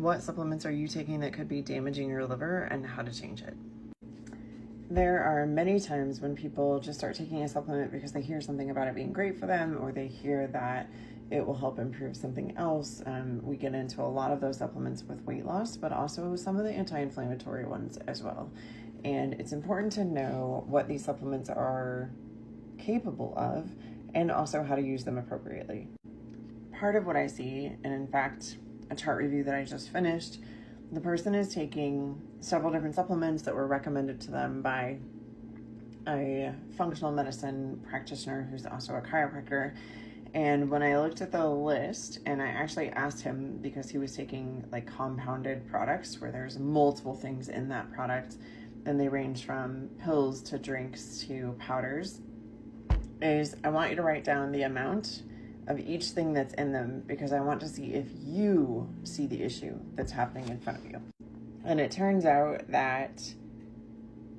What supplements are you taking that could be damaging your liver and how to change it? There are many times when people just start taking a supplement because they hear something about it being great for them, or they hear that it will help improve something else. We get into a lot of those supplements with weight loss, but also some of the anti-inflammatory ones as well. And it's important to know what these supplements are capable of and also how to use them appropriately. Part of what I see, and in fact, a chart review that I just finished, the person is taking several different supplements that were recommended to them by a functional medicine practitioner who's also a chiropractor. And when I looked at the list, and I actually asked him, because he was taking like compounded products where there's multiple things in that product, and they range from pills to drinks to powders, is I want you to write down the amount of each thing that's in them, because I want to see if you see the issue that's happening in front of you. And it turns out that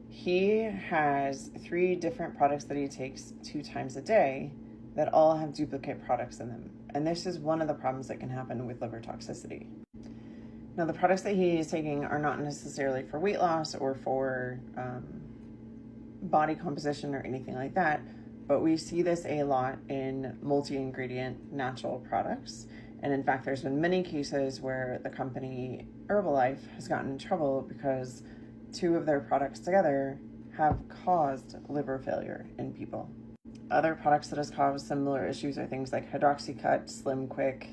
he has 3 different products that he takes 2 times a day that all have duplicate products in them. And this is one of the problems that can happen with liver toxicity. Now, the products that he is taking are not necessarily for weight loss or for body composition or anything like that, but we see this a lot in multi-ingredient natural products. And in fact, there's been many cases where the company Herbalife has gotten in trouble because 2 of their products together have caused liver failure in people. Other products that has caused similar issues are things like Hydroxycut, Slim Quick,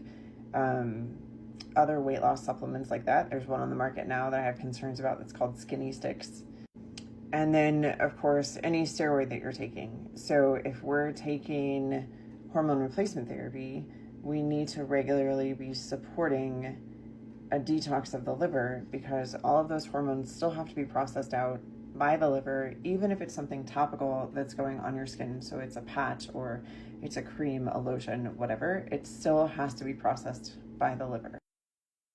other weight loss supplements like that. There's one on the market now that I have concerns about that's called Skinny Sticks. And then, of course, any steroid that you're taking. So if we're taking hormone replacement therapy, we need to regularly be supporting a detox of the liver, because all of those hormones still have to be processed out by the liver, even if it's something topical that's going on your skin. So it's a patch or it's a cream, a lotion, whatever, it still has to be processed by the liver.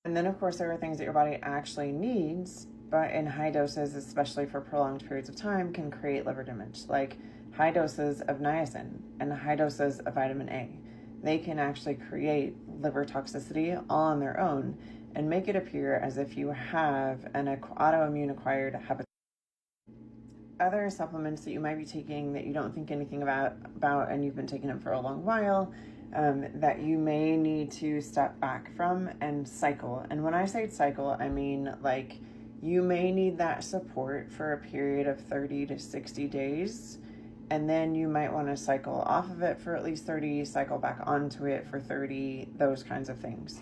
And then, of course, there are things that your body actually needs, but in high doses, especially for prolonged periods of time, can create liver damage, like high doses of niacin and high doses of vitamin A. They can actually create liver toxicity all on their own and make it appear as if you have an autoimmune acquired hepatitis. Other supplements that you might be taking that you don't think anything about and you've been taking them for a long while, that you may need to step back from and cycle. And when I say cycle, I mean like you may need that support for a period of 30 to 60 days, and then you might want to cycle off of it for at least 30, cycle back onto it for 30, those kinds of things.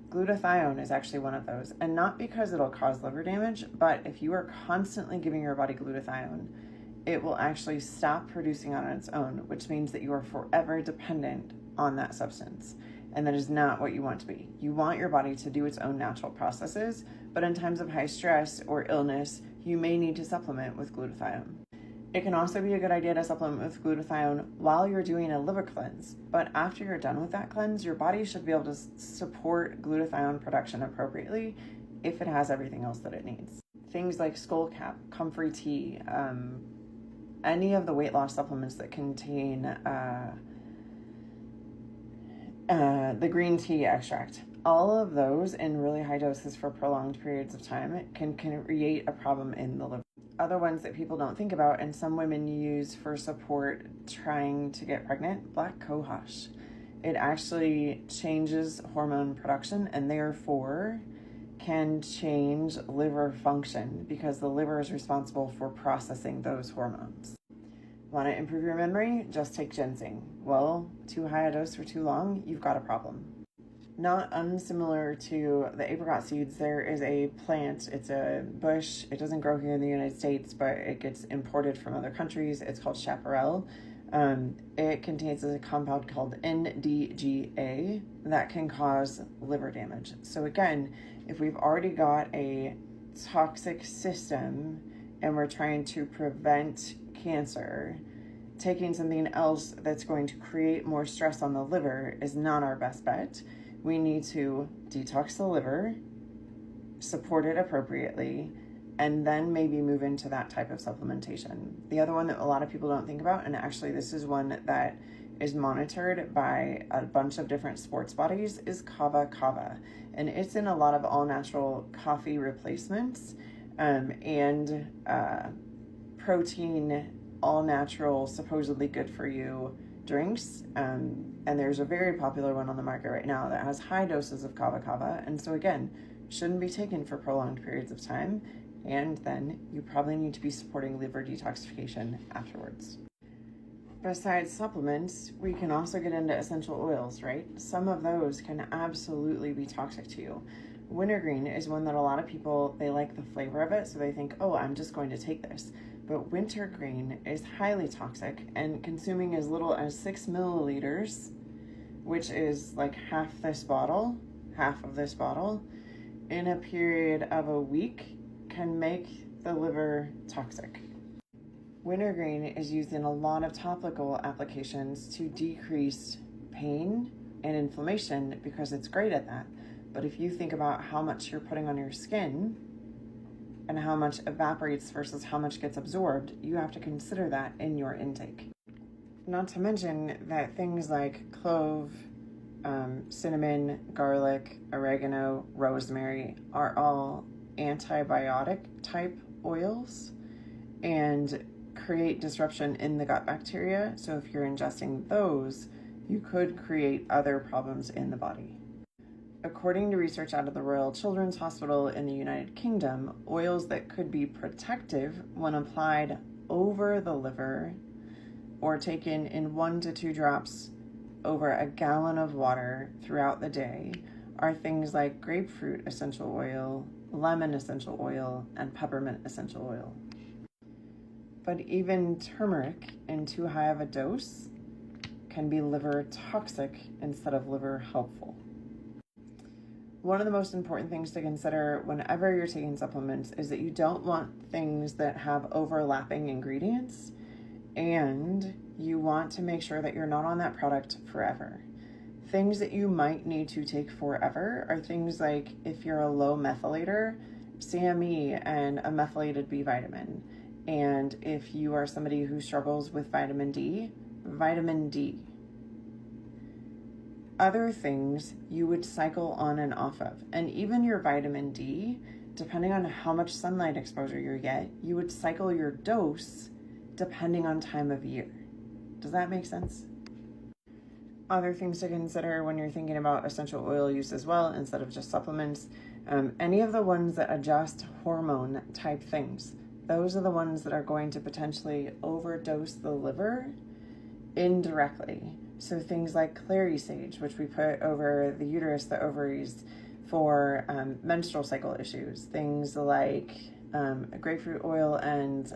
Glutathione is actually one of those, and not because it'll cause liver damage, but if you are constantly giving your body glutathione, it will actually stop producing on its own, which means that you are forever dependent on that substance. And that is not what you want to be. You want your body to do its own natural processes, but in times of high stress or illness, you may need to supplement with glutathione. It can also be a good idea to supplement with glutathione while you're doing a liver cleanse, but after you're done with that cleanse, your body should be able to support glutathione production appropriately if it has everything else that it needs. Things like Skullcap, Comfrey Tea, any of the weight loss supplements that contain the green tea extract. All of those in really high doses for prolonged periods of time can create a problem in the liver. Other ones that people don't think about, and some women use for support trying to get pregnant, black cohosh. It actually changes hormone production and therefore can change liver function, because the liver is responsible for processing those hormones. Want to improve your memory? Just take ginseng. Well, too high a dose for too long, you've got a problem. Not unsimilar to the apricot seeds, there is a plant, it's a bush, it doesn't grow here in the United States, but it gets imported from other countries. It's called chaparral. It contains a compound called NDGA that can cause liver damage. So again, if we've already got a toxic system and we're trying to prevent cancer, taking something else that's going to create more stress on the liver is not our best bet. We need to detox the liver, support it appropriately, and then maybe move into that type of supplementation. The other one that a lot of people don't think about, and actually this is one that is monitored by a bunch of different sports bodies is kava kava, and it's in a lot of all-natural coffee replacements and protein, all-natural, supposedly good for you drinks, and there's a very popular one on the market right now that has high doses of kava kava, and so again, shouldn't be taken for prolonged periods of time, and then you probably need to be supporting liver detoxification afterwards. Besides supplements, we can also get into essential oils, right? Some of those can absolutely be toxic to you. Wintergreen is one that a lot of people, they like the flavor of it, so they think, oh, I'm just going to take this. But wintergreen is highly toxic, and consuming as little as 6 milliliters, which is like half of this bottle, in a period of a week can make the liver toxic. Wintergreen is used in a lot of topical applications to decrease pain and inflammation because it's great at that. But if you think about how much you're putting on your skin and how much evaporates versus how much gets absorbed, you have to consider that in your intake. Not to mention that things like clove, cinnamon, garlic, oregano, rosemary are all antibiotic type oils and create disruption in the gut bacteria. So if you're ingesting those, you could create other problems in the body. According to research out of the Royal Children's Hospital in the United Kingdom, oils that could be protective when applied over the liver or taken in 1 to 2 drops over a gallon of water throughout the day are things like grapefruit essential oil, lemon essential oil, and peppermint essential oil. But even turmeric in too high of a dose can be liver toxic instead of liver helpful. One of the most important things to consider whenever you're taking supplements is that you don't want things that have overlapping ingredients, and you want to make sure that you're not on that product forever. Things that you might need to take forever are things like, if you're a low methylator, SAMe and a methylated B vitamin. And if you are somebody who struggles with vitamin D, vitamin D. Other things you would cycle on and off of. And even your vitamin D, depending on how much sunlight exposure you get, you would cycle your dose depending on time of year. Does that make sense? Other things to consider when you're thinking about essential oil use as well, instead of just supplements, any of the ones that adjust hormone type things, those are the ones that are going to potentially overdose the liver indirectly. So things like clary sage, which we put over the uterus, the ovaries, for menstrual cycle issues. Things like grapefruit oil and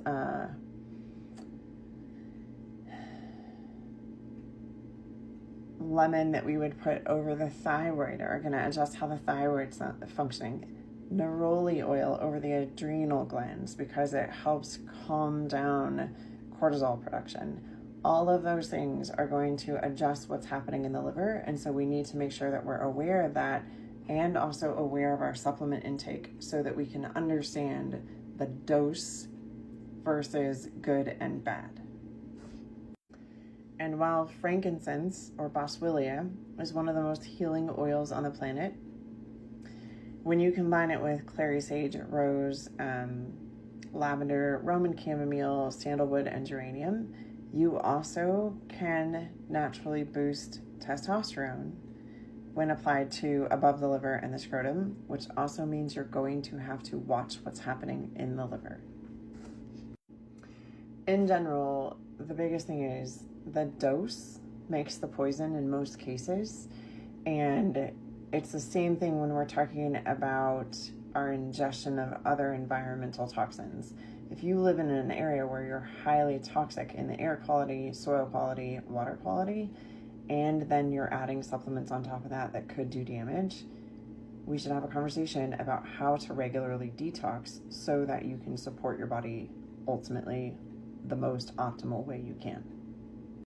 lemon that we would put over the thyroid are going to adjust how the thyroid's functioning. Neroli oil over the adrenal glands because it helps calm down cortisol production. All of those things are going to adjust what's happening in the liver, and so we need to make sure that we're aware of that and also aware of our supplement intake so that we can understand the dose versus good and bad. And while frankincense, or boswellia, is one of the most healing oils on the planet, when you combine it with clary sage, rose, lavender, Roman chamomile, sandalwood, and geranium, you also can naturally boost testosterone when applied to above the liver and the scrotum, which also means you're going to have to watch what's happening in the liver. In general, the biggest thing is the dose makes the poison in most cases, and it's the same thing when we're talking about our ingestion of other environmental toxins. If you live in an area where you're highly toxic in the air quality, soil quality, water quality, and then you're adding supplements on top of that that could do damage, we should have a conversation about how to regularly detox so that you can support your body ultimately the most optimal way you can.